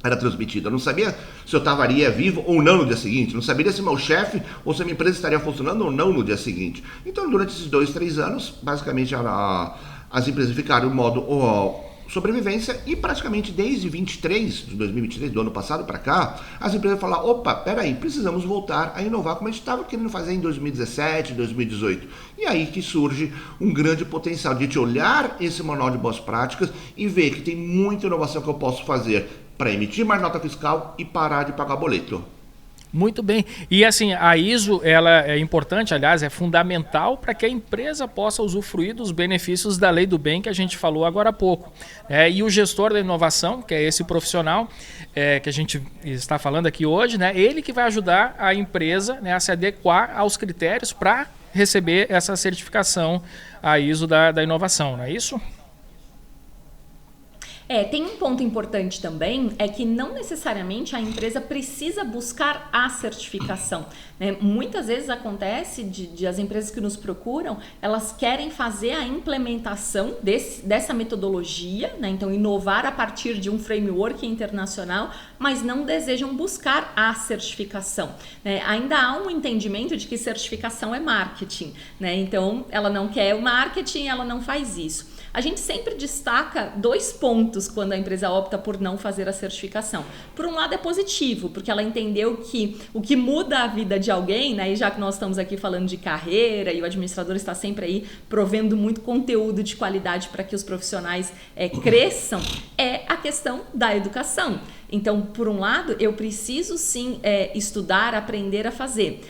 era transmitido. Eu não sabia se eu estaria vivo ou não no dia seguinte. Não sabia se meu chefe ou se a minha empresa estaria funcionando ou não no dia seguinte. Então, durante esses 2, 3 anos, basicamente as empresas ficaram no modo sobrevivência e praticamente desde 2023, do ano passado para cá, as empresas falaram, opa, peraí, precisamos voltar a inovar como a gente estava querendo fazer em 2017, 2018. E aí que surge um grande potencial de te olhar esse manual de boas práticas e ver que tem muita inovação que eu posso fazer para emitir mais nota fiscal e parar de pagar boleto. Muito bem. E assim, a ISO ela é importante, aliás, é fundamental para que a empresa possa usufruir dos benefícios da lei do bem que a gente falou agora há pouco. E o gestor da inovação, que é esse profissional que a gente está falando aqui hoje, né, ele que vai ajudar a empresa, né, a se adequar aos critérios para receber essa certificação, a ISO da inovação, não é isso? Tem um ponto importante também, é que não necessariamente a empresa precisa buscar a certificação, né? Muitas vezes acontece de as empresas que nos procuram, elas querem fazer a implementação dessa metodologia, né? Então inovar a partir de um framework internacional, mas não desejam buscar a certificação, né? Ainda há um entendimento de que certificação é marketing, né? Então ela não quer o marketing, ela não faz isso. A gente sempre destaca 2 pontos quando a empresa opta por não fazer a certificação. Por um lado é positivo, porque ela entendeu que o que muda a vida de alguém, né, e já que nós estamos aqui falando de carreira e o administrador está sempre aí provendo muito conteúdo de qualidade para que os profissionais cresçam, é a questão da educação. Então, por um lado, eu preciso sim estudar, aprender a fazer.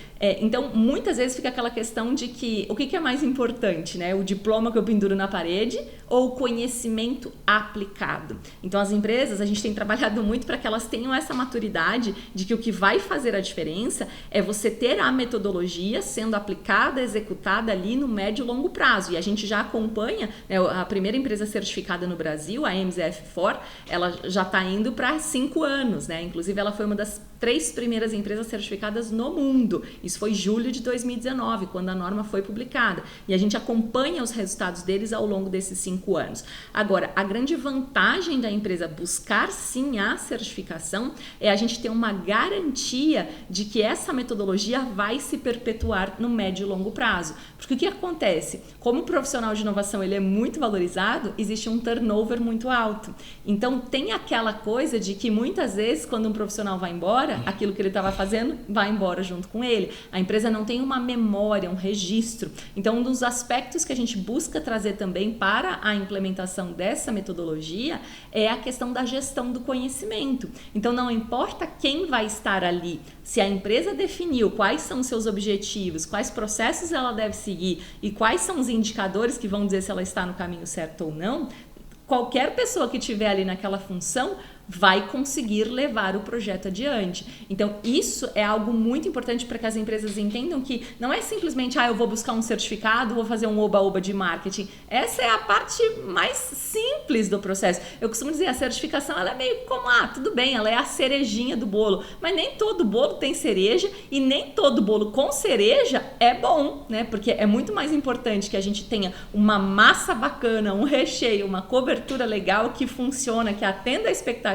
Então, muitas vezes fica aquela questão de que o que é mais importante, né? O diploma que eu penduro na parede ou o conhecimento aplicado? Então, as empresas, a gente tem trabalhado muito para que elas tenham essa maturidade de que o que vai fazer a diferença é você ter a metodologia sendo aplicada, executada ali no médio e longo prazo. E a gente já acompanha, né, a primeira empresa certificada no Brasil, a MZF4, ela já está indo para 5 anos, né? Inclusive, ela foi uma das 3 primeiras empresas certificadas no mundo. Isso foi julho de 2019, quando a norma foi publicada. E a gente acompanha os resultados deles ao longo desses 5 anos. Agora, a grande vantagem da empresa buscar sim a certificação é a gente ter uma garantia de que essa metodologia vai se perpetuar no médio e longo prazo. Porque o que acontece? Como o profissional de inovação ele é muito valorizado, existe um turnover muito alto. Então, tem aquela coisa de que muitas vezes, quando um profissional vai embora, aquilo que ele estava fazendo vai embora junto com ele. A empresa não tem uma memória, um registro. Então, um dos aspectos que a gente busca trazer também para a implementação dessa metodologia é a questão da gestão do conhecimento. Então, não importa quem vai estar ali, se a empresa definiu quais são os seus objetivos, quais processos ela deve seguir e quais são os indicadores que vão dizer se ela está no caminho certo ou não, qualquer pessoa que estiver ali naquela função vai conseguir levar o projeto adiante. Então, isso é algo muito importante para que as empresas entendam que não é simplesmente, eu vou buscar um certificado, vou fazer um oba-oba de marketing. Essa é a parte mais simples do processo. Eu costumo dizer, a certificação ela é meio como, tudo bem, ela é a cerejinha do bolo, mas nem todo bolo tem cereja e nem todo bolo com cereja é bom, né? Porque é muito mais importante que a gente tenha uma massa bacana, um recheio, uma cobertura legal que funciona, que atenda a expectativa,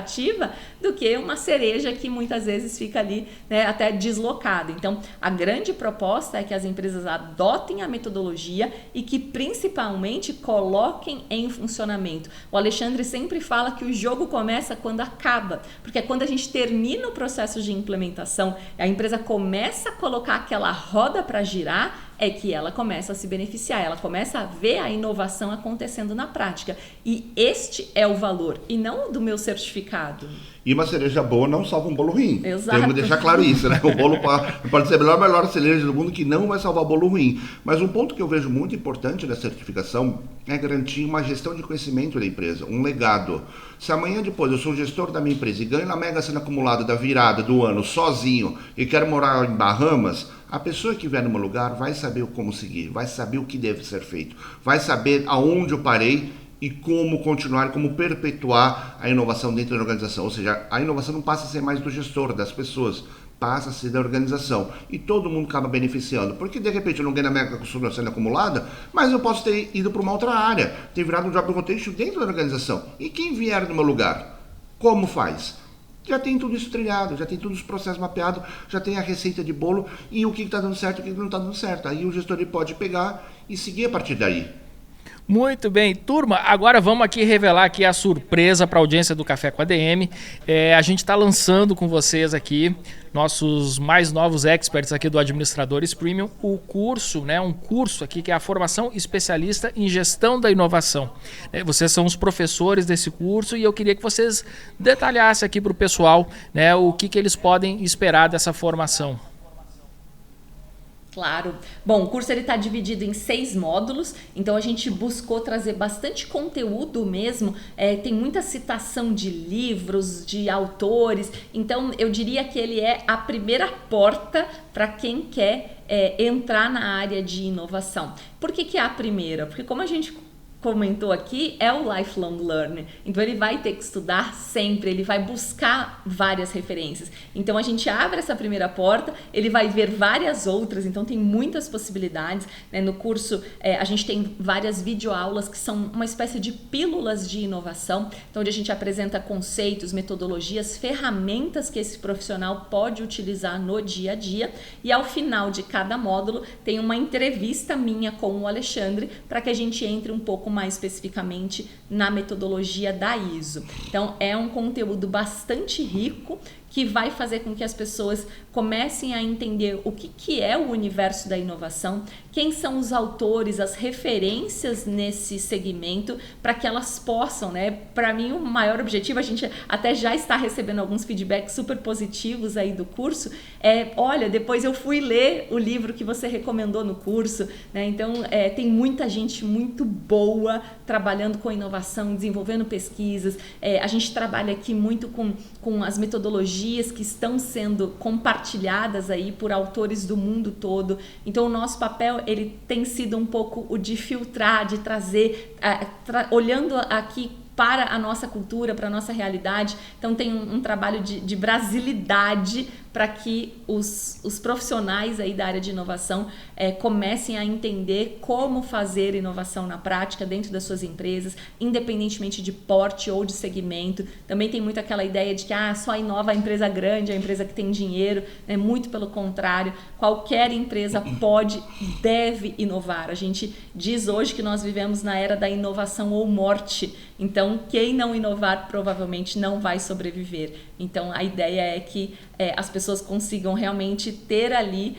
do que uma cereja que muitas vezes fica ali, né, até deslocada. Então, a grande proposta é que as empresas adotem a metodologia e que principalmente coloquem em funcionamento. O Alexandre sempre fala que o jogo começa quando acaba, porque é quando a gente termina o processo de implementação, a empresa começa a colocar aquela roda para girar, é que ela começa a se beneficiar, ela começa a ver a inovação acontecendo na prática. E este é o valor, e não do meu certificado. E uma cereja boa não salva um bolo ruim. Exato. Temos que deixar claro isso, né? O bolo pode ser a melhor cereja do mundo que não vai salvar bolo ruim. Mas um ponto que eu vejo muito importante da certificação é garantir uma gestão de conhecimento da empresa, um legado. Se amanhã depois eu sou gestor da minha empresa e ganho na Mega Sena acumulada da virada do ano sozinho e quero morar em Bahamas, a pessoa que vier no meu lugar vai saber como seguir, vai saber o que deve ser feito, vai saber aonde eu parei e como continuar, como perpetuar a inovação dentro da organização. Ou seja, a inovação não passa a ser mais do gestor, das pessoas, passa a ser da organização. E todo mundo acaba beneficiando. Porque de repente eu não ganho na Mega Sena acumulada, mas eu posso ter ido para uma outra área, ter virado um job rotation dentro da organização. E quem vier no meu lugar, como faz? Já tem tudo isso trilhado, já tem todos os processos mapeados, já tem a receita de bolo e o que está dando certo e o que não está dando certo. Aí o gestor ele pode pegar e seguir a partir daí. Muito bem, turma, agora vamos aqui revelar aqui a surpresa para a audiência do Café com a DM. A gente está lançando com vocês aqui, nossos mais novos experts aqui do Administradores Premium, o curso, né, um curso aqui que é a formação especialista em gestão da inovação. Vocês são os professores desse curso e eu queria que vocês detalhassem aqui para o pessoal, né, o que eles podem esperar dessa formação. Claro. Bom, o curso está dividido em 6 módulos, então a gente buscou trazer bastante conteúdo mesmo, tem muita citação de livros, de autores, então eu diria que ele é a primeira porta para quem quer entrar na área de inovação. Por que é a primeira? Porque como a gente comentou aqui é o lifelong learner. Então ele vai ter que estudar sempre, ele vai buscar várias referências. Então a gente abre essa primeira porta, ele vai ver várias outras, então tem muitas possibilidades, né? No curso a gente tem várias videoaulas que são uma espécie de pílulas de inovação, então onde a gente apresenta conceitos, metodologias, ferramentas que esse profissional pode utilizar no dia a dia, e ao final de cada módulo tem uma entrevista minha com o Alexandre para que a gente entre um pouco mais especificamente na metodologia da ISO. Então é um conteúdo bastante rico que vai fazer com que as pessoas comecem a entender o que é o universo da inovação, quem são os autores, as referências nesse segmento, para que elas possam, né? Para mim, o maior objetivo, a gente até já está recebendo alguns feedbacks super positivos aí do curso, olha, depois eu fui ler o livro que você recomendou no curso, né? Então, tem muita gente muito boa trabalhando com inovação, desenvolvendo pesquisas, a gente trabalha aqui muito com as metodologias que estão sendo compartilhadas aí por autores do mundo todo. Então o nosso papel ele tem sido um pouco o de filtrar, de trazer, olhando aqui para a nossa cultura, para a nossa realidade. Então tem um trabalho de brasilidade para que os profissionais aí da área de inovação comecem a entender como fazer inovação na prática dentro das suas empresas, independentemente de porte ou de segmento. Também tem muito aquela ideia de que só inova a empresa grande, a empresa que tem dinheiro, né? Muito pelo contrário, qualquer empresa pode, deve inovar. A gente diz hoje que nós vivemos na era da inovação ou morte, então quem não inovar provavelmente não vai sobreviver. Então a ideia é que as pessoas consigam realmente ter ali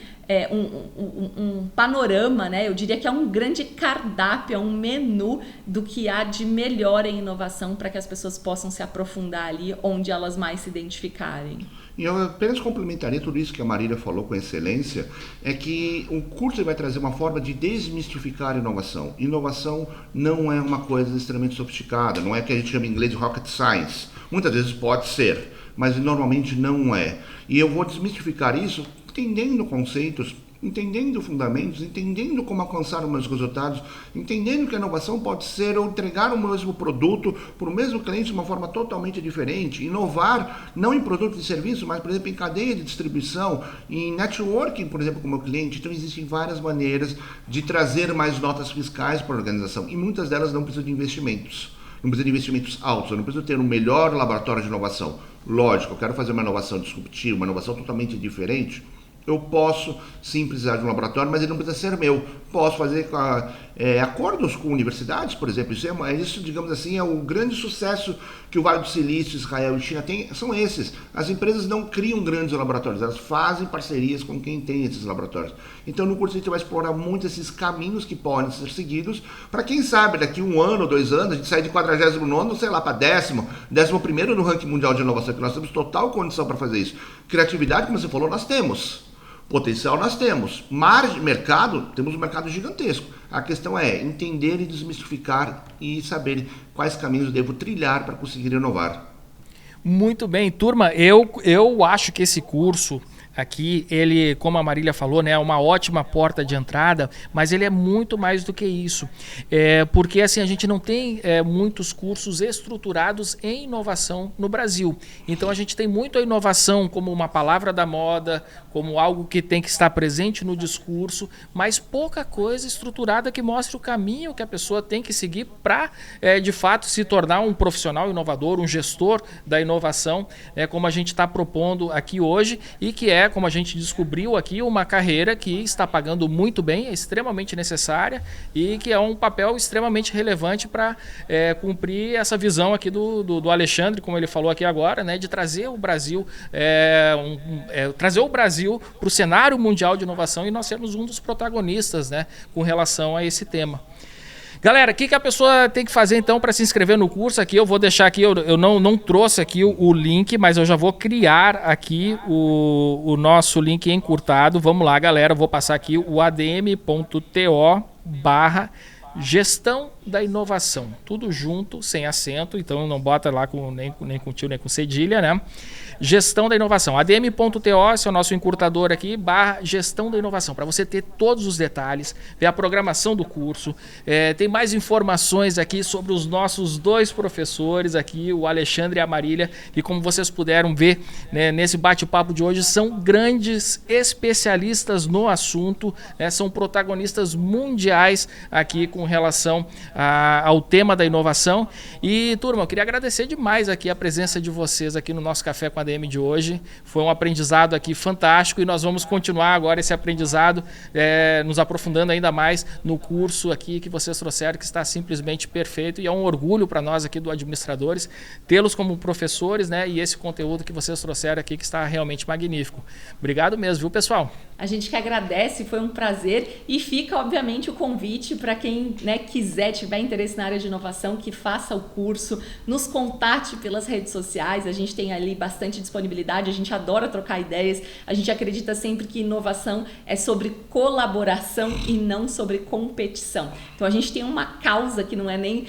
um panorama, né? Eu diria que é um grande cardápio, é um menu do que há de melhor em inovação para que as pessoas possam se aprofundar ali onde elas mais se identificarem. E eu apenas complementaria tudo isso que a Marília falou com excelência, é que o curso vai trazer uma forma de desmistificar a inovação. Inovação não é uma coisa extremamente sofisticada, não é o que a gente chama em inglês de rocket science. Muitas vezes pode ser, mas normalmente não é. E eu vou desmistificar isso entendendo conceitos, entendendo fundamentos, entendendo como alcançar os meus resultados, entendendo que a inovação pode ser eu entregar o mesmo produto para o mesmo cliente de uma forma totalmente diferente, inovar não em produto e serviço, mas, por exemplo, em cadeia de distribuição, em networking, por exemplo, com o meu cliente. Então existem várias maneiras de trazer mais notas fiscais para a organização, e muitas delas não precisam de investimentos. Não precisa de investimentos altos, eu não preciso ter um melhor laboratório de inovação. Lógico, eu quero fazer uma inovação disruptiva, uma inovação totalmente diferente. Eu posso sim precisar de um laboratório, mas ele não precisa ser meu. Posso fazer acordos com universidades, por exemplo. Isso, digamos assim, é o grande sucesso que o Vale do Silício, Israel e China têm, são esses. As empresas não criam grandes laboratórios, elas fazem parcerias com quem tem esses laboratórios. Então no curso a gente vai explorar muito esses caminhos que podem ser seguidos, para quem sabe, daqui 1 ano, 2 anos, a gente sair de 49º, sei lá, para 11º no ranking mundial de inovação, que nós temos total condição para fazer isso. Criatividade, como você falou, nós temos. Potencial nós temos, margem de mercado, temos um mercado gigantesco. A questão é entender e desmistificar e saber quais caminhos eu devo trilhar para conseguir inovar. Muito bem, turma, eu acho que esse curso aqui, ele, como a Marília falou, né, é uma ótima porta de entrada, mas ele é muito mais do que isso, porque assim, a gente não tem muitos cursos estruturados em inovação no Brasil. Então a gente tem muito a inovação como uma palavra da moda, como algo que tem que estar presente no discurso, mas pouca coisa estruturada que mostre o caminho que a pessoa tem que seguir para, de fato, se tornar um profissional inovador, um gestor da inovação, como a gente está propondo aqui hoje, e que como a gente descobriu aqui, uma carreira que está pagando muito bem, é extremamente necessária e que é um papel extremamente relevante para cumprir essa visão aqui do Alexandre, como ele falou aqui agora, né, de trazer o Brasil para o cenário mundial de inovação e nós sermos um dos protagonistas, né, com relação a esse tema. Galera, o que a pessoa tem que fazer então para se inscrever no curso aqui? Eu vou deixar aqui, eu não trouxe aqui o link, mas eu já vou criar aqui o nosso link encurtado. Vamos lá, galera, eu vou passar aqui o adm.to/gestão da inovação. Tudo junto, sem acento, então não bota lá nem com tio, nem com cedilha, né? Gestão da inovação. adm.to, esse é o nosso encurtador aqui, /gestão da inovação, para você ter todos os detalhes, ver a programação do curso. Tem mais informações aqui sobre os nossos 2 professores aqui, o Alexandre e a Marília, que como vocês puderam ver, né, nesse bate-papo de hoje, são grandes especialistas no assunto, né, são protagonistas mundiais aqui com relação ao tema da inovação. E, turma, eu queria agradecer demais aqui a presença de vocês aqui no nosso Café com a DM de hoje. Foi um aprendizado aqui fantástico e nós vamos continuar agora esse aprendizado, nos aprofundando ainda mais no curso aqui que vocês trouxeram, que está simplesmente perfeito, e é um orgulho para nós aqui do Administradores tê-los como professores, né, e esse conteúdo que vocês trouxeram aqui que está realmente magnífico. Obrigado mesmo, viu, pessoal? A gente que agradece, foi um prazer, e fica obviamente o convite para quem, né, quiser, tiver interesse na área de inovação, que faça o curso, nos contate pelas redes sociais, a gente tem ali bastante disponibilidade, a gente adora trocar ideias, a gente acredita sempre que inovação é sobre colaboração e não sobre competição. Então a gente tem uma causa que não é nem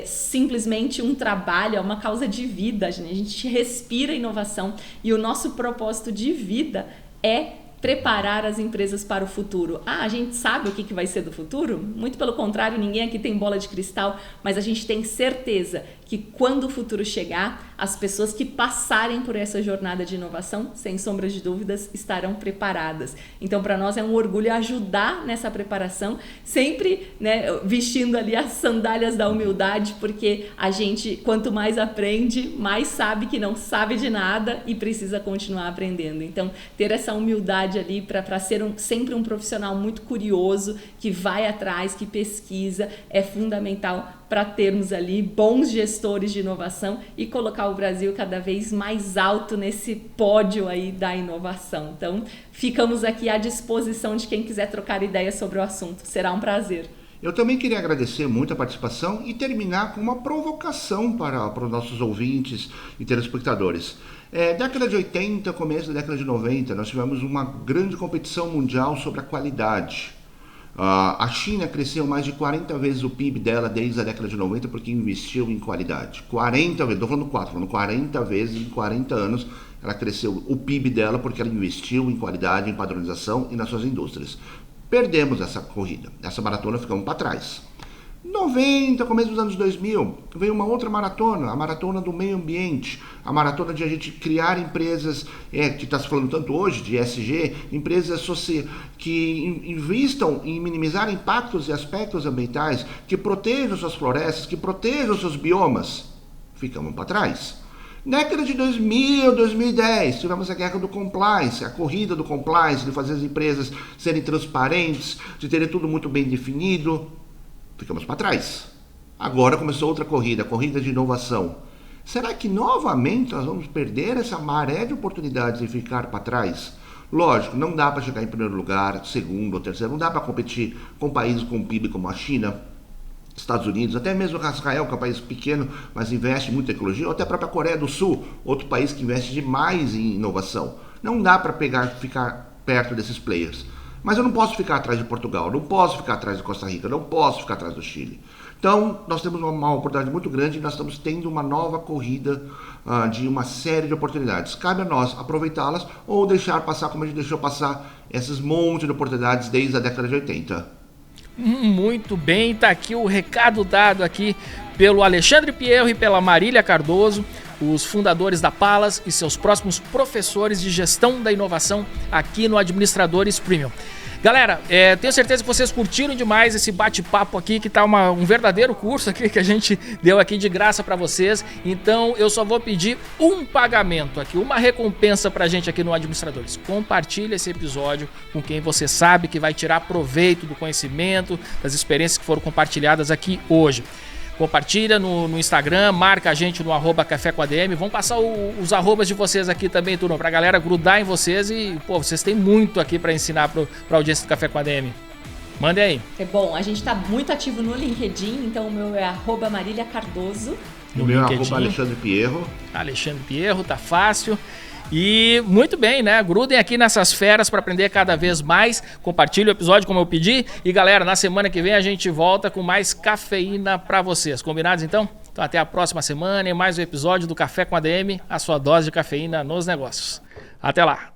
simplesmente um trabalho, é uma causa de vida, a gente respira inovação, e o nosso propósito de vida é preparar as empresas para o futuro. A gente sabe o que vai ser do futuro? Muito pelo contrário, ninguém aqui tem bola de cristal, mas a gente tem certeza que quando o futuro chegar, as pessoas que passarem por essa jornada de inovação, sem sombra de dúvidas, estarão preparadas. Então, para nós é um orgulho ajudar nessa preparação, sempre, né, vestindo ali as sandálias da humildade, porque a gente, quanto mais aprende, mais sabe que não sabe de nada e precisa continuar aprendendo. Então, ter essa humildade ali para ser sempre um profissional muito curioso, que vai atrás, que pesquisa, é fundamental para termos ali bons gestores de inovação e colocar o Brasil cada vez mais alto nesse pódio aí da inovação. Então, ficamos aqui à disposição de quem quiser trocar ideias sobre o assunto. Será um prazer. Eu também queria agradecer muito a participação e terminar com uma provocação para os nossos ouvintes e telespectadores. Década de 80, começo da década de 90, nós tivemos uma grande competição mundial sobre a qualidade. A China cresceu mais de 40 vezes o PIB dela desde a década de 90 porque investiu em qualidade. 40 vezes, estou falando 4, falando 40 vezes em 40 anos ela cresceu o PIB dela porque ela investiu em qualidade, em padronização e nas suas indústrias. Perdemos essa corrida, essa maratona, ficamos para trás. 90, começo dos anos 2000, veio uma outra maratona, a maratona do meio ambiente, a maratona de a gente criar empresas, que está se falando tanto hoje, de ESG, empresas que investam em minimizar impactos e aspectos ambientais, que protejam suas florestas, que protejam seus biomas. Ficamos para trás. Década de 2000, 2010, tivemos a guerra do compliance, a corrida do compliance, de fazer as empresas serem transparentes, de terem tudo muito bem definido. Ficamos para trás. Agora começou outra corrida, a corrida de inovação. Será que novamente nós vamos perder essa maré de oportunidades e ficar para trás? Lógico, não dá para chegar em primeiro lugar, segundo ou terceiro, não dá para competir com países com PIB como a China, Estados Unidos, até mesmo Israel, que é um país pequeno, mas investe muito em tecnologia, ou até a própria Coreia do Sul, outro país que investe demais em inovação. Não dá para ficar perto desses players. Mas eu não posso ficar atrás de Portugal, não posso ficar atrás de Costa Rica, não posso ficar atrás do Chile. Então, nós temos uma oportunidade muito grande e nós estamos tendo uma nova corrida de uma série de oportunidades. Cabe a nós aproveitá-las ou deixar passar como a gente deixou passar esses montes de oportunidades desde a década de 80. Muito bem, tá aqui o recado dado aqui pelo Alexandre Pierro e pela Marília Cardoso, os fundadores da Palas e seus próximos professores de gestão da inovação aqui no Administradores Premium. Galera, tenho certeza que vocês curtiram demais esse bate-papo aqui, que tá um verdadeiro curso aqui que a gente deu aqui de graça para vocês. Então eu só vou pedir um pagamento aqui, uma recompensa pra gente aqui no Administradores. Compartilhe esse episódio com quem você sabe que vai tirar proveito do conhecimento, das experiências que foram compartilhadas aqui hoje. Compartilha no Instagram, marca a gente no @Café com ADM. Vamos passar os arrobas de vocês aqui também, turma, pra galera grudar em vocês e, vocês têm muito aqui pra ensinar pra audiência do Café com ADM. Mandem aí. É bom, a gente tá muito ativo no LinkedIn, então o meu é @Marília Cardoso. O meu é @Alexandre Pierro. Alexandre Pierro, tá fácil. E muito bem, né? Grudem aqui nessas feras para aprender cada vez mais. Compartilhe o episódio como eu pedi. E galera, na semana que vem a gente volta com mais cafeína para vocês. Combinados então? Então até a próxima semana e mais um episódio do Café com ADM, a sua dose de cafeína nos negócios. Até lá!